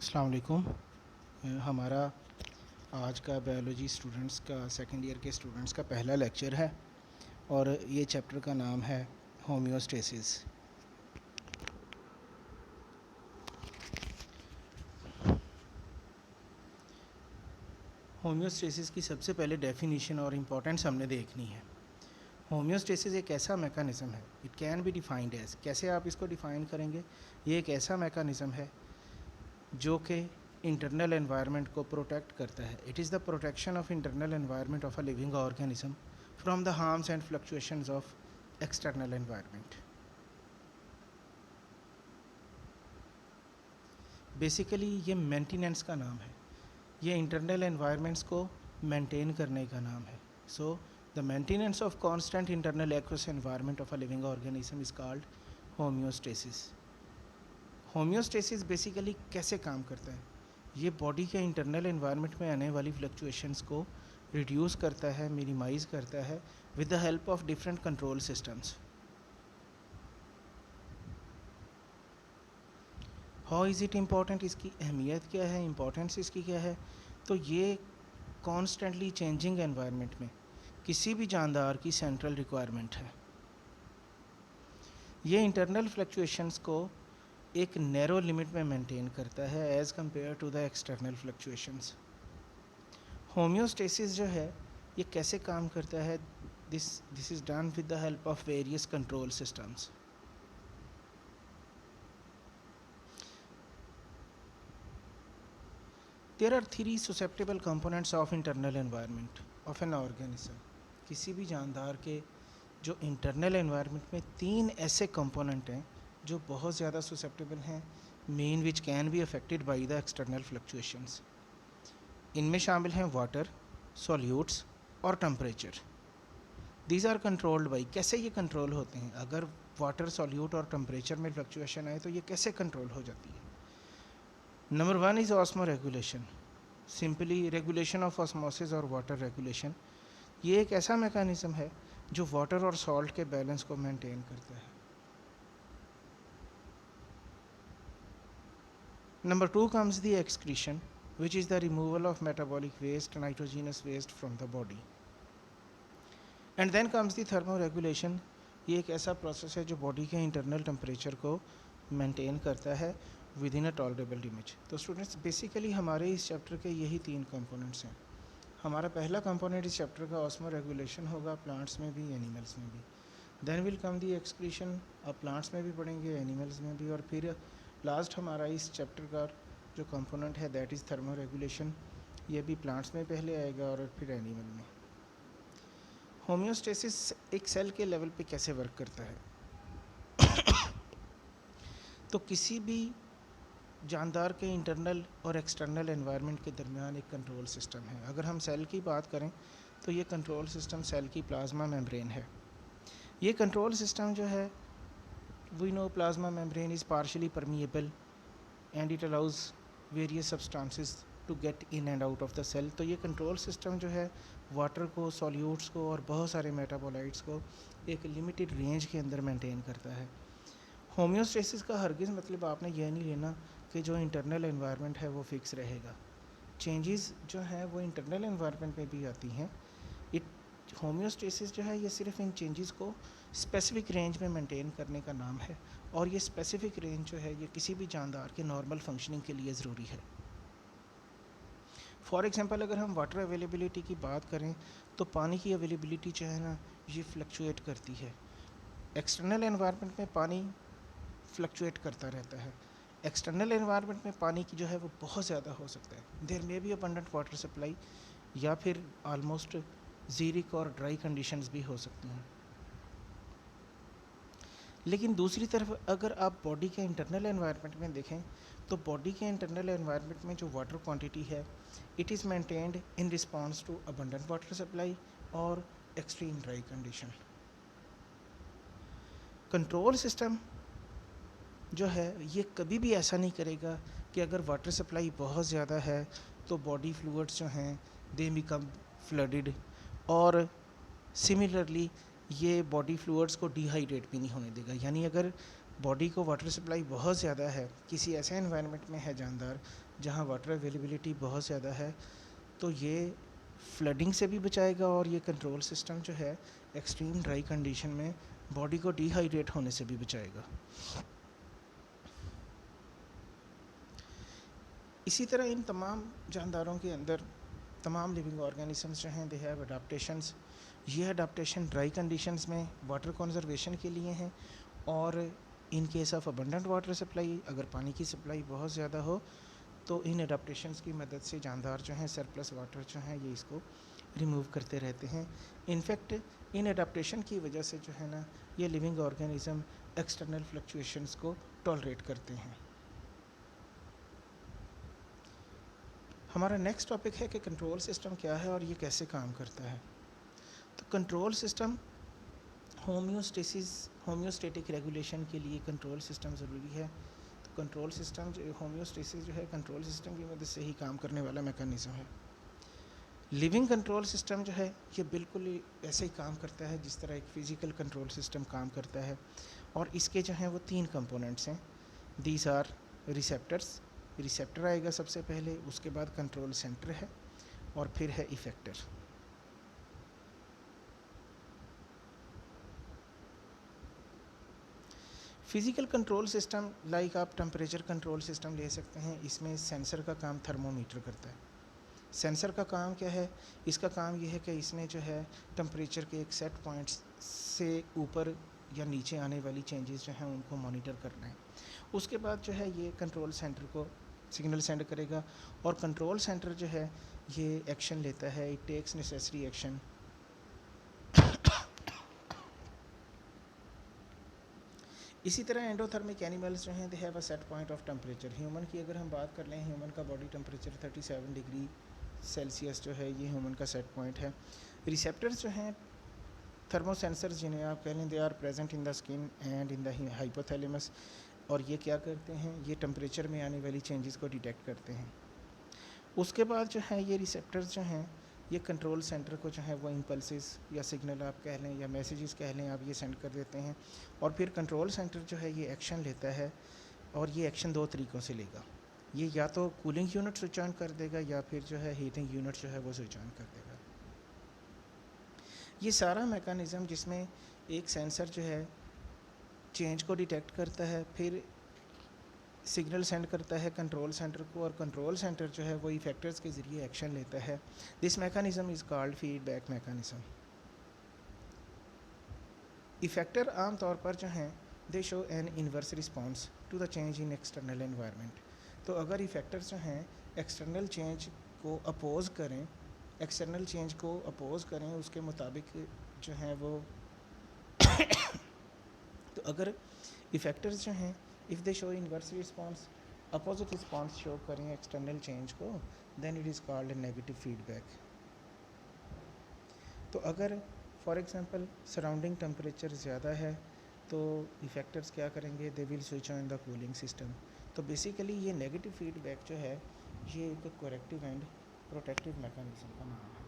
अस्सलाम वालेकुम। हमारा आज का बायोलॉजी स्टूडेंट्स का सेकंड ईयर के स्टूडेंट्स का पहला लेक्चर है और ये चैप्टर का नाम है होम्योस्टेसिस। होम्योस्टेसिस की सबसे पहले डेफिनेशन और इम्पोर्टेंस हमने देखनी है। होम्योस्टेसिस एक ऐसा मैकेनिज़्म है, it can be defined as, कैसे आप इसको डिफ़ाइन करेंगे, ये एक ऐसा मैकेनिज़्म है जो कि इंटरनल एनवायरनमेंट को प्रोटेक्ट करता है। It is the protection of internal environment of a living organism from the harms and fluctuations of external environment. Basically ये मेंटेनेंस का नाम है, ये इंटरनल एनवायरनमेंट्स को मेंटेन करने का नाम है। So the maintenance of constant internal aqueous environment of a living organism is called homeostasis. Homeostasis basically कैसे काम करता है, ये बॉडी के इंटरनल एनवायरनमेंट में आने वाली फ्लक्चुएशंस को रिड्यूस करता है, मिनिमाइज़ करता है with the help of different control systems. How is it important, इसकी अहमियत क्या है, इम्पॉर्टेंस इसकी क्या है। तो ये कॉन्स्टेंटली चेंजिंग एनवायरनमेंट में किसी भी जानदार की सेंट्रल रिक्वायरमेंट है। ये इंटरनल फ्लक्चुएशंस को एक नैरो लिमिट में मेंटेन करता है as compare to the external fluctuations. Homeostasis जो है ये कैसे काम करता है, this is done with the help of various control systems. There are 3 susceptible components of internal environment of an organism। किसी भी जानदार के जो इंटरनल एनवायरनमेंट में 3 ऐसे कंपोनेंट हैं जो बहुत ज़्यादा susceptible हैं, main which can be affected by the external fluctuations. इनमें शामिल हैं वाटर, सॉल्यूट्स और temperature. These are controlled by, कैसे ये कंट्रोल होते हैं, अगर वाटर, सॉल्यूट और टेम्परेचर में फ्लक्चुएशन आए तो ये कैसे कंट्रोल हो जाती है। Number 1 is osmoregulation, simply regulation of osmosis और वाटर रेगुलेशन। ये एक ऐसा मैकेनिज़्म है जो वाटर और सॉल्ट के बैलेंस को मेंटेन करता है। Number 2 comes the excretion which is the removal of metabolic waste, nitrogenous waste from the body. And then comes the thermoregulation, ये एक ऐसा प्रोसेस है जो बॉडी के इंटरनल टेम्परेचर को मेंटेन करता है with in a tolerable limit. तो स्टूडेंट्स बेसिकली हमारे इस चैप्टर के यही 3 कंपोनेंट्स हैं। हमारा पहला कंपोनेंट इस चैप्टर का ऑस्मो रेगुलेशन होगा, प्लांट्स में भी एनिमल्स में भी। Then will come the excretion, अब प्लांट्स में भी पढ़ेंगे, एनिमल्स में भी। और फिर लास्ट हमारा इस चैप्टर का जो कंपोनेंट है दैट इज़ थर्मो रेगुलेशन, ये भी प्लांट्स में पहले आएगा और फिर एनिमल में। होम्योस्टेसिस एक सेल के लेवल पे कैसे वर्क करता है तो किसी भी जानदार के इंटरनल और एक्सटर्नल एनवायरनमेंट के दरमियान एक कंट्रोल सिस्टम है। अगर हम सेल की बात करें तो ये कंट्रोल सिस्टम सेल की प्लाज्मा मेम्ब्रेन है। ये कंट्रोल सिस्टम जो है, we know plasma membrane is partially permeable and it allows various substances to get in and out of the cell. तो ये कंट्रोल सिस्टम जो है वाटर को, सॉल्यूट्स को और बहुत सारे मेटाबोलाइट्स को एक लिमिटेड रेंज के अंदर मेंटेन करता है। होम्योस्टेसिस का हरगिज़ मतलब आपने यह नहीं लेना कि जो इंटरनल एनवायरनमेंट है वो फिक्स रहेगा। चेंजेस जो हैं वो इंटरनल एनवायरनमेंट में भी आती हैं। इट होम्योस्टेसिस जो है ये सिर्फ इन चेंजेस को स्पेसिफिक रेंज में मेंटेन करने का नाम है, और ये स्पेसिफिक रेंज जो है ये किसी भी जानदार के नॉर्मल फंक्शनिंग के लिए ज़रूरी है। फॉर एग्ज़ाम्पल अगर हम वाटर अवेलेबिलिटी की बात करें तो पानी की अवेलेबिलिटी जो है ना ये फ्लक्चुएट करती है। एक्सटर्नल एनवायरनमेंट में पानी फ्लक्चुएट करता रहता है, एक्सटर्नल एनवायरनमेंट में पानी की जो है वो बहुत ज़्यादा हो सकता है। There may be abundant water supply या फिर आलमोस्ट ज़ीरिक और ड्राई कंडीशंस भी हो सकती हैं। लेकिन दूसरी तरफ अगर आप बॉडी के इंटरनल एनवायरनमेंट में देखें तो बॉडी के इंटरनल एनवायरनमेंट में जो वाटर क्वांटिटी है it is maintained in response to abundant water supply और extreme dry condition. Control system जो है ये कभी भी ऐसा नहीं करेगा कि अगर वाटर सप्लाई बहुत ज़्यादा है तो बॉडी फ्लूइड्स जो हैं दे बिकम फ्लडेड, और सिमिलरली ये बॉडी फ्लूइड्स को डिहाइड्रेट भी नहीं होने देगा। यानी अगर बॉडी को वाटर सप्लाई बहुत ज़्यादा है, किसी ऐसे एनवायरनमेंट में है जानदार जहाँ वाटर अवेलेबिलिटी बहुत ज़्यादा है, तो ये फ्लडिंग से भी बचाएगा और ये कंट्रोल सिस्टम जो है एक्सट्रीम ड्राई कंडीशन में बॉडी को डिहाइड्रेट होने से भी बचाएगा। इसी तरह इन तमाम जानदारों के अंदर तमाम लिविंग ऑर्गेनिजम्स जो हैं दे हैव अडाप्टेशंस। ये अडाप्टेशन ड्राई कंडीशंस में वाटर कंजर्वेशन के लिए हैं, और in case of abundant water supply, अगर पानी की सप्लाई बहुत ज़्यादा हो तो इन अडाप्टेशंस की मदद से जानदार जो हैं सरप्लस वाटर जो हैं ये इसको रिमूव करते रहते हैं। इनफैक्ट इन अडाप्टेशन की वजह से जो है ना ये लिविंग ऑर्गेनिज़म एक्सटर्नल फ्लक्चुएशंस को टॉलरेट करते हैं। हमारा नेक्स्ट टॉपिक है कि कंट्रोल सिस्टम क्या है और ये कैसे काम करता है। तो कंट्रोल सिस्टम होम्योस्टेटिक रेगुलेशन के लिए कंट्रोल सिस्टम ज़रूरी है। तो कंट्रोल सिस्टम जो होम्योस्टेसिस जो है कंट्रोल सिस्टम की मदद से ही काम करने वाला मैकेनिज़्म है। लिविंग कंट्रोल सिस्टम जो है ये बिल्कुल ऐसे ही काम करता है जिस तरह एक फ़िज़िकल कंट्रोल सिस्टम काम करता है, और इसके जो हैं वो 3 कंपोनेंट्स हैं। दीज आर रिसेप्टर्स, रिसेप्टर आएगा सबसे पहले, उसके बाद कंट्रोल सेंटर है, और फिर है effector. Physical control system like आप टेम्परेचर कंट्रोल सिस्टम ले सकते हैं। इसमें सेंसर का काम थर्मोमीटर करता है। सेंसर का काम क्या है? इसका काम ये है कि इसने जो है टेम्परेचर के एक सेट पॉइंट्स से ऊपर या नीचे आने वाली चेंजेस जो हैं उनको मॉनिटर करना है। उसके बाद जो है ये कंट्रोल सेंटर को सिग्नल सेंड करेगा, और कंट्रोल सेंटर जो है ये एक्शन लेता है, इट टेक्स नेसेसरी एक्शन। इसी तरह एंडोथर्मिक एनिमल्स जो हैं they have a set point of temperature. Human की अगर हम बात कर लें, ह्यूमन का बॉडी टेम्परेचर 37 डिग्री सेल्सियस जो है ये ह्यूमन का सेट पॉइंट है। रिसेप्टर्स जो हैं थर्मोसेंसर्स जिन्हें आप कह लें, they are present in the skin and in the hypothalamus, और ये क्या करते हैं? ये टेम्परेचर में आने वाली चेंजेस को डिटेक्ट करते हैं। उसके बाद जो है ये रिसेप्टर्स जो हैं ये कंट्रोल सेंटर को जो है वो इम्पल्सेस या सिग्नल आप कह लें या मैसेजेस कह लें, आप ये सेंड कर देते हैं, और फिर कंट्रोल सेंटर जो है ये एक्शन लेता है, और ये एक्शन 2 तरीक़ों से लेगा। ये या तो कूलिंग यूनिट स्विच ऑन कर देगा या फिर जो है हीटिंग यूनिट जो है वो स्विच ऑन कर देगा। ये सारा मैकेनिज़्म जिसमें एक सेंसर जो है चेंज को डिटेक्ट करता है, फिर सिग्नल सेंड करता है कंट्रोल सेंटर को, और कंट्रोल सेंटर जो है वो इफेक्टर्स के ज़रिए एक्शन लेता है। This mechanism is called feedback mechanism. Effector आम तौर पर जो हैं they show an inverse response to the change in external environment. तो अगर इफेक्टर्स जो हैं एक्सटर्नल चेंज को अपोज करें, उसके मुताबिक जो हैं वो तो अगर इफेक्टर्स जो हैं if they show inverse response, opposite response show करें एक्सटर्नल चेंज को, then it is called a negative feedback. तो अगर फॉर एग्जांपल सराउंडिंग टेम्परेचर ज़्यादा है तो इफेक्टर्स क्या करेंगे? They will switch on the cooling system. तो बेसिकली ये नेगेटिव फीडबैक जो है ये एक करेक्टिव एंड प्रोटेक्टिव मैकेनिज्म का नाम है।